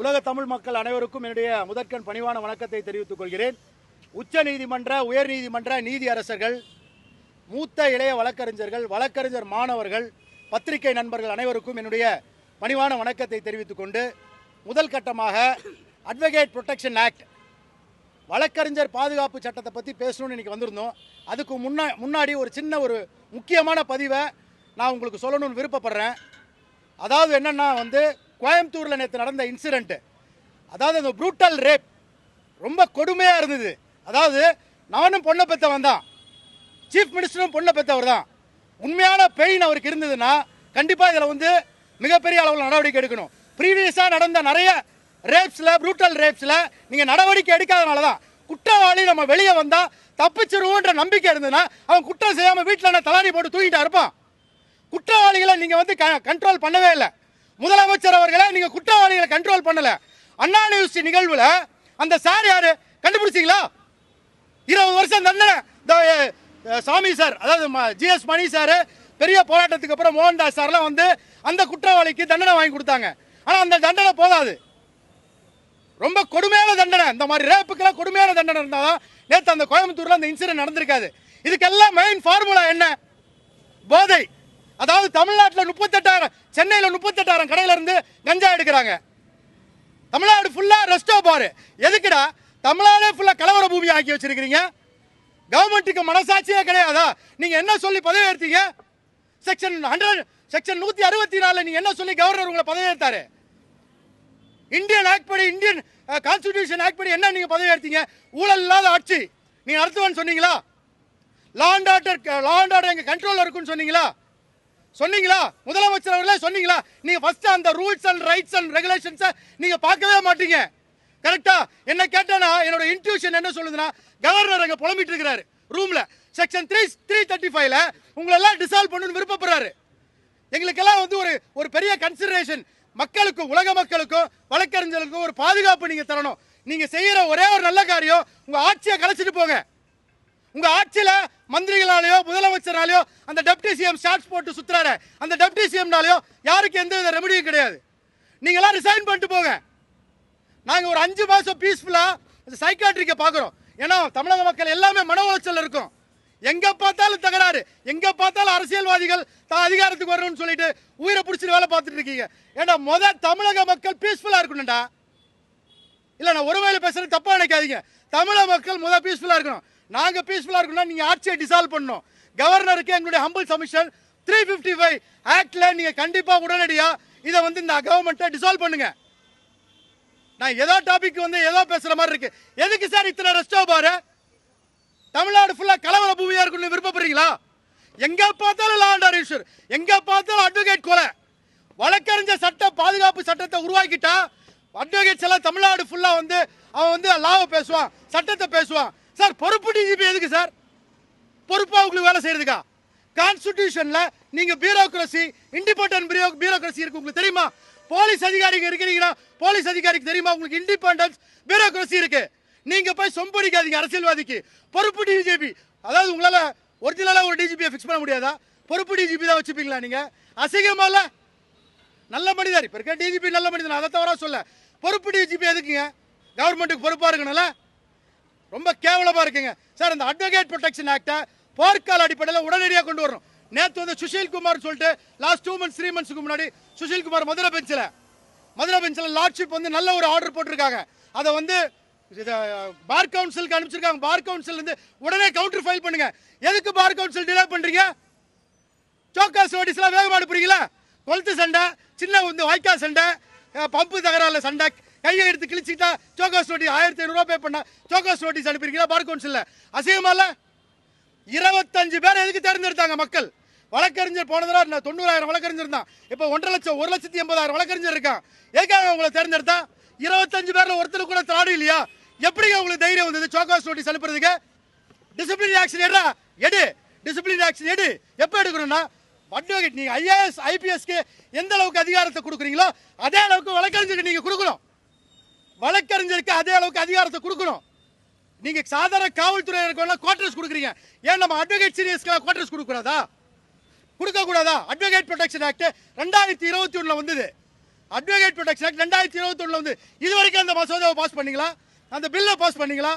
உலக தமிழ் மக்கள் அனைவருக்கும் என்னுடைய முதற்கண் பணிவான வணக்கத்தை தெரிவித்துக் கொள்கிறேன். உச்ச நீதிமன்ற, உயர் நீதிமன்ற நீதி அரசர்கள், மூத்த இளைய வழக்கறிஞர்கள், வழக்கறிஞர் மாணவர்கள், பத்திரிகை நண்பர்கள் அனைவருக்கும் என்னுடைய பணிவான வணக்கத்தை தெரிவித்துக் கொண்டு, முதல் கட்டமாக அட்வொகேட் ப்ரொடெக்ஷன் ஆக்ட், வழக்கறிஞர் பாதுகாப்பு சட்டத்தை பற்றி பேசணும்னு இன்றைக்கி வந்திருந்தோம். அதுக்கு முன்னாடி ஒரு சின்ன முக்கியமான பதிவை நான் உங்களுக்கு சொல்லணும்னு விருப்பப்படுறேன். அதாவது என்னென்னா கோயம்புத்தூரில் நேற்று நடந்த இன்சிடெண்ட்டு, அதாவது அந்த ப்ரூட்டல் ரேப் ரொம்ப கொடுமையாக இருந்தது. அதாவது நானும் பொண்ணை பெற்றவன் தான், சீஃப் மினிஸ்டரும் பொண்ணை பெற்றவர் தான். உண்மையான பெயின் அவருக்கு இருந்ததுன்னா கண்டிப்பாக இதில் மிகப்பெரிய அளவில் நடவடிக்கை எடுக்கணும். ப்ரீவியஸாக நடந்த நிறைய ரேப்ஸில், ப்ரூட்டல் ரேப்ஸில் நீங்கள் நடவடிக்கை எடுக்காதனால தான் குற்றவாளி நம்ம வெளியே வந்தால் தப்பிச்சிருவோன்ற நம்பிக்கை இருந்ததுன்னா அவன் குற்றம் செய்யாமல் வீட்டில் தலாரி போட்டு தூக்கிட்டா இருப்பான். குற்றவாளிகளை நீங்கள் கண்ட்ரோல் பண்ணவே இல்லை. முதலமைச்சர் அவர்களை நீங்கள் குற்றவாளிகளை கண்ட்ரோல் பண்ணல. அண்ணா யூனிவர்சிட்டி நிகழ்வில் அந்த சார் யாரு கண்டுபிடிச்சிங்களா? 20 வருஷம் தண்டனை. சாமி சார், அதாவது ஜிஎஸ் மணி சார், பெரிய போராட்டத்துக்கு அப்புறம் மோகன்தாஸ் சார்லாம் அந்த குற்றவாளிக்கு தண்டனை வாங்கி கொடுத்தாங்க. ஆனால் அந்த தண்டனை போதாது, ரொம்ப கொடுமையான தண்டனை. இந்த மாதிரி ரேப்புக்கெல்லாம் கொடுமையான தண்டனை இருந்தால் நேற்று அந்த கோயம்புத்தூரில் அந்த இன்சிடென்ட் நடந்திருக்காது. இதுக்கெல்லாம் மெயின் ஃபார்முலா என்ன? போதை. அதாவது தமிழ்நாட்டில் 38,000, சென்னையில் 38,000 கடையில இருந்து கஞ்சா எடுக்கிறாங்க. தமிழ்நாடு ஃபுல்லா ரெஸ்டோ பாரு. எதுக்குடா தமிழ்நாடே ஃபுல்லா கலவர பூமி ஆக்கி வச்சிருக்கீங்க? கவர்மெண்ட்டுக்கு மனசாட்சியே கிடையாதா? நீங்க என்ன சொல்லி பதவி ஏற்றீங்க? செக்ஷன் 164 நீங்க என்ன சொல்லி கவர்னர் உங்களை பதவி ஏற்றாரு? இந்தியன் ஆக்ட் படி, இந்தியன் கான்ஸ்டிடியூஷன் ஆக்ட் படி என்ன நீங்க பதவி ஏற்றீங்க? ஊழல் இல்லாத ஆட்சி நீங்க நடத்துவேன்னு சொன்னீங்களா? லா அண்ட் ஆர்டர் எங்க கண்ட்ரோல் இருக்குன்னு சொன்னீங்களா? முதலமைச்சர் அவர்களே சொன்னீங்களா? நீங்க ஃபர்ஸ்ட் அந்த ரூல்ஸ் அண்ட் ரைட்ஸ் அண்ட் ரெகுலேஷன்ஸை நீங்க பார்க்கவே மாட்டீங்க. கரெக்டா? என்ன கேட்டா என்னோட இன்ட்யூஷன் என்ன சொல்லுதுன்னா, கவர்னர் அங்க புலம்பிட்டு இருக்கிறாரு ரூம்ல. செக்ஷன் 335ல உங்களை எல்லாம் டிசால்வ் பண்ணணும்னு விருப்பப்படுறாரு. எங்களுக்கெல்லாம் ஒரு பெரிய கன்சிடரேஷன். மக்களுக்கும், உலக மக்களுக்கும், வழக்கறிஞர்களுக்கும் ஒரு பாதுகாப்பு நீங்க தரணும். நீங்க செய்யற ஒரே ஒரு நல்ல காரியம், உங்க ஆட்சியை கலைச்சிட்டு போங்க. உங்க ஆட்சியில மந்திரிகளாலேயோ முதலமைச்சராலேயோ அந்த டெப்டி சிஎம் ஷார்ட்ஸ் போட்டு சுத்துறாரு, அந்த டெப்டி சிஎம்னாலேயோ யாருக்கு எந்த வித ரெமடியும் கிடையாது. நீங்களாம் ரிசைன் பண்ணிட்டு போங்க. நாங்க ஒரு 5 மாசம் பீஸ்ஃபுல்லா சைக்காட்ரிக்கை பார்க்குறோம். ஏன்னா தமிழக மக்கள் எல்லாமே மன உளைச்சல் இருக்கும். எங்க பார்த்தாலும் தகராறு, எங்க பார்த்தாலும் அரசியல்வாதிகள் தான் அதிகாரத்துக்கு வரணும்னு சொல்லிட்டு உயிரை பிடிச்சிட்டு வேலை பார்த்துட்டு இருக்கீங்க. ஏன்னா தமிழக மக்கள் பீஸ்ஃபுல்லா இருக்கணும்டா. இல்ல, நான் ஒருமையில பேசுறது தப்பா நினைக்காதீங்க. தமிழக மக்கள் பீஸ்ஃபுல்லா இருக்கணும். நாங்க பீஸ்ஃபுல்லா இருக்கணும். நீங்க ஆட்சியை டிசால்வ் பண்ணணும். கவர்னருக்கு எங்களுடைய ஹம்பிள் சப்மிஷன், 355 ஆக்ட்ல நீங்க கண்டிப்பா உடனடியா இதை இந்த கவர்மெண்ட்டை டிசால்வ் பண்ணுங்க. நான் ஏதோ டாபிக் ஏதோ பேசுற மாதிரி இருக்கு. எதுக்கு சார் இத்தனை ரெஸ்டோ பாரு? தமிழ்நாடு ஃபுல்லா கலவர பூமியா இருக்குன்னு விருப்பப்படுறீங்களா? எங்க பார்த்தாலும் லா அண்ட் ஆர்டர் இஷ்யூ, எங்க பார்த்தாலும் அட்வொகேட் கொலை. வழக்கறிஞர் சட்ட பாதுகாப்பு சட்டத்தை உருவாக்கிட்டா அட்வொகேட்ஸ் எல்லாம் தமிழ்நாடு ஃபுல்லா அவன் லாவை பேசுவான், சட்டத்தை பேசுவான். சார், பொறுப்பு டிஜிபி எதுக்கு சார்? பொறுப்பா உங்களுக்கு வேலை செய்யறதுக்கா? கான்ஸ்டிடியூஷன்ல நீங்க பியூரோக்ரசி, இண்டிபெண்டன்ட் பியூரோக்ரசி இருக்கு. உங்களுக்கு தெரியுமா? போலீஸ் அதிகாரிங்க இருக்கிறீங்களா? போலீஸ் அதிகாரிக்கு தெரியுமா உங்களுக்கு இண்டிபெண்டன்ஸ் பியூரோக்ரசி இருக்கு? நீங்க போய் சொம்படிக்காதீங்க அரசியல்வாதிக்கு. பொறுப்பு டிஜிபி, அதாவது உங்களால ஒரிஜினலா ஒரு டிஜிபியை ஃபிக்ஸ் பண்ண முடியாதா? பொறுப்பு டிஜிபி தான் வச்சுப்பீங்களா நீங்க? அசிங்கமா இல்ல? நல்ல மனிதர், இப்ப இருக்க டிஜிபி நல்ல மனிதன், அதை தவிர சொல்ல. பொறுப்பு டிஜிபி எதுக்குங்க? கவர்மெண்ட்டுக்கு பொறுப்பா இருக்கணும்ல? ரொம்ப கேவலமா இருக்குங்க சார். இந்த அட்வொகேட் ப்ரொடெக்ஷன் ஆக்டை போர்க்கால அடிப்படையில் உடனடியாக கொண்டு வரணும். நேற்று சுஷில் குமார் சொல்லிட்டு லாஸ்ட் 2 months 3 monthsக்கு முன்னாடி சுஷில் குமார் மதுரை பெஞ்சில் லார்ட்ஷிப் நல்ல ஒரு ஆர்டர் போட்டிருக்காங்க. அதை பார் கவுன்சிலுக்கு அனுப்பிச்சிருக்காங்க. பார் கவுன்சில் உடனே கவுண்டர் ஃபைல் பண்ணுங்க. எதுக்கு பார் கவுன்சில் டிலே பண்றீங்க? சோக்காஸ் நோட்டீஸ்லாம் வேகமாக அனுப்புறீங்களா? கொளுத்து சண்டை, சின்ன வாய்க்கா சண்டை, பம்பு தகராறுல சண்டை, கையை எடுத்து கிழிச்சிட்டா சோகாஸ் நோட்டீஸ் 1500 பே பண்ணா சோகாஸ் நோட்டீஸ் அனுப்பிருக்கீங்களா பார் கவுன்சில்? அசிங்கமா இல்ல? 25 பேர் எதுக்கு தேர்ந்தெடுத்தாங்க மக்கள்? வழக்கறிஞர் போன தடவை 90,000 வழக்கறிஞர் தான், இப்போ 1,80,000 வழக்கறிஞர் இருக்கான். ஏற்காக உங்களை தேர்ந்தெடுத்தா 25 பேர்ல ஒருத்தர் கூட திராடி இல்லையா? எப்படிங்க உங்களுக்கு தைரியம் வந்தது சோகாஸ் நோட்டீஸ் அனுப்புறதுக்கு? டிசிப்ளினரி ஆக்ஷன் எடு, டிசிப்ளினரி ஆக்ஷன் எடு. எப்போ எடுக்கணும்னா, அட்வொகேட் நீங்க ஐஏஎஸ் ஐபிஎஸ்க்கு எந்த அளவுக்கு அதிகாரத்தை கொடுக்குறீங்களோ அதே அளவுக்கு வழக்கறிஞருக்கு நீங்க கொடுக்கணும். வழக்கறிஞருக்கு அதே அளவுக்கு அதிகாரத்தை கொடுக்கணும். நீங்க சாதாரண காவல்துறையினருக்கு குவார்டர்ஸ் கொடுக்குறீங்க, ஏன் நம்ம அட்வொகேட் சீரியஸ்க்கு குவார்டர்ஸ் கொடுக்க கூடாதா? அட்வொகேட் ப்ரொடெக்ஷன் ஆக்ட் 2021 வந்தது. அட்வொகேட் ப்ரொடெக்ஷன் ஆக்ட் 2021 வந்து இது வரைக்கும் அந்த மசோதாவை பாஸ் பண்ணீங்களா? அந்த பில்லை பாஸ் பண்ணீங்களா?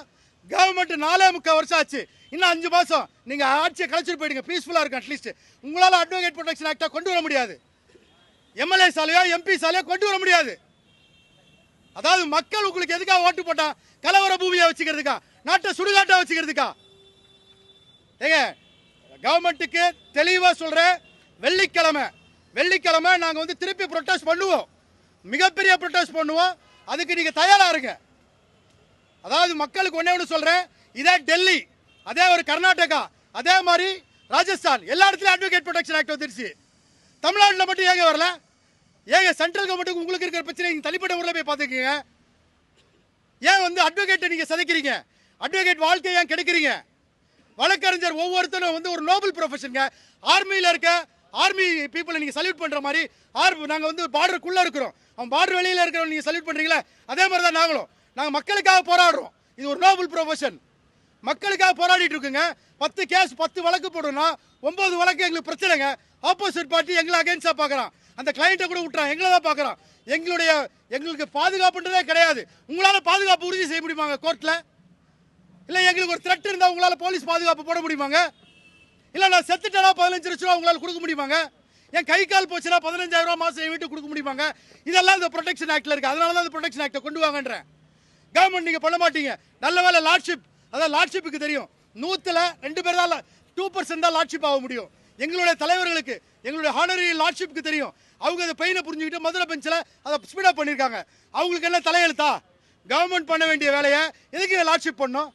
கவர்மெண்ட் 4.25 வருஷம் ஆச்சு. இன்னும் 5 மாசம் நீங்க ஆட்சியை கலைச்சிட்டு போயிடுங்க. பீஸ்ஃபுல்லா இருக்கும். அட்லீஸ்ட் உங்களால அட்வொகேட் ப்ரொடெக்ஷன் ஆக்டை கொண்டு வர முடியாது. எம்எல்ஏ சாலையோ எம்பி சாலையோ கொண்டு வர முடியாது. அதாவது மக்கள் உங்களுக்கு எதுக்காக ஓட்டு போட்டா? கலவர பூமியை வச்சுக்கிறதுக்கா? நாட்டை சுடுகாட்டா வச்சுக்கிறதுக்கா? ஏங்க கவர்மெண்ட்டுக்கு தெளிவா சொல்றேன், வெள்ளிக்கிழமை நாங்க வந்து திருப்பி ப்ரொட்டஸ்ட் பண்ணுவோம். மிகப்பெரிய ப்ரொட்டஸ்ட் பண்ணுவோம். அதுக்கு நீங்க தயாரா இருங்க. அதாவது மக்களுக்கு ஒண்ணே சொல்றேன், இதே டெல்லி, அதே ஒரு கர்நாடகா, அதே மாதிரி ராஜஸ்தான், எல்லா இடத்துலயும் அட்வொகேட் ப்ரொடெக்ஷன் ஆக்ட் வந்துருச்சு. தமிழ்நாட்டில் மட்டும் ஏங்க வரல? ஏங்க சென்ட்ரல் கவர்மெண்ட்டுக்கு உங்களுக்கு இருக்கிற பிரச்சனை நீங்க தனிப்பட்ட முறையில் போய் பார்த்துக்கீங்க. ஏன் வந்து அட்வொகேட்டை நீங்க சதைக்கிறீங்க? அட்வொகேட் வாழ்க்கையை ஏன் கெடுக்கிறீங்க? வழக்கறிஞர் ஒவ்வொருத்தரும் வந்து ஒரு நோபல் ப்ரொஃபஷனுங்க. ஆர்மியில் இருக்க ஆர்மி பீப்புளை நீங்க சல்யூட் பண்ற மாதிரி நாங்க வந்து பார்டருக்குள்ள இருக்கிறோம். அவன் பார்டர் வெளியில இருக்கிறவங்க நீங்க சல்யூட் பண்றீங்களா? அதே மாதிரி தான் நாங்களும். நாங்க மக்களுக்காக போராடுறோம். இது ஒரு நோபல் ப்ரொஃபஷன். மக்களுக்காக போராடிட்டு இருக்குங்க. 10 கேஸ் 10 வழக்கு போடுறோம்னா 9 வழக்கு எங்களுக்கு பிரச்சனைங்க. ஆப்போசிட் பார்ட்டி எங்களை அகைன்ஸ்டா பார்க்கறான். அந்த கிளையண்ட்டை கூட விட்டுறான், எங்களை தான் பார்க்கறான். எங்களுக்கு பாதுகாப்புன்றதே கிடையாது. உங்களால பாதுகாப்பு உறுதி செய்ய முடியுமாங்க கோர்ட்ல? இல்ல எங்களுக்கு ஒரு த்ரெட் இருந்தா உங்களால போலீஸ் பாதுகாப்பு போட முடியுமாங்க? இல்ல நான் செத்துட்டேனா 15 லட்சம் ரூபாய் உங்களால கொடுக்க முடியுமாங்க? என் கை கால் போச்சுனா 15,000 ரூபாய் மாசம் வீட்டுக்கு கொடுக்க முடியுமாங்க? இதெல்லாம் இந்த ப்ரொடெக்ஷன் ஆக்ட்ல இருக்கு. அதனால தான் இந்த ப்ரொடெக்ஷன் ஆக்டை கொண்டு வாங்கன்றேன். கவர்மெண்ட் நீங்க பண்ண மாட்டீங்க. நல்ல வேலை லார்ட்ஷிப், அதான் லார்ட்ஷிப்புக்கு தெரியும். 100ல 2 பேர் தான் 2% தான் லார்ட்ஷிப் ஆக முடியும். எங்களுடைய தலைவர்களுக்கு, எங்களுடைய ஹானரி லார்ட்ஷிப்புக்கு தெரியும். அவங்க அந்த பெயினை புரிஞ்சுக்கிட்டு மதுரை பெஞ்சில் அதை ஸ்பீடப் பண்ணியிருக்காங்க. அவங்களுக்கு என்ன தலையெழுத்தா? கவர்மெண்ட் பண்ண வேண்டிய வேலையை எதுக்கு லார்ட்ஷிப் பண்ணோம்?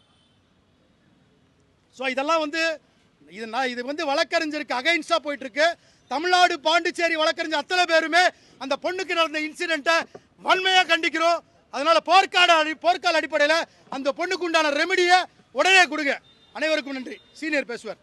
ஸோ இதெல்லாம் வந்து இது வந்து வழக்கறிஞருக்கு அகைன்ஸ்டா போயிட்டு இருக்கு. தமிழ்நாடு பாண்டிச்சேரி வழக்கறிஞர் அத்தனை பேருமே அந்த பொண்ணுக்கு நடந்த இன்சிடென்ட்டை வன்மையா கண்டிக்கிறோம். அதனால போர்க்கால அடிப்படையில் அந்த பொண்ணுக்கு உண்டான ரெமெடியை உடனே கொடுங்க. அனைவருக்கும் நன்றி. சீனியர் பேசுவார்.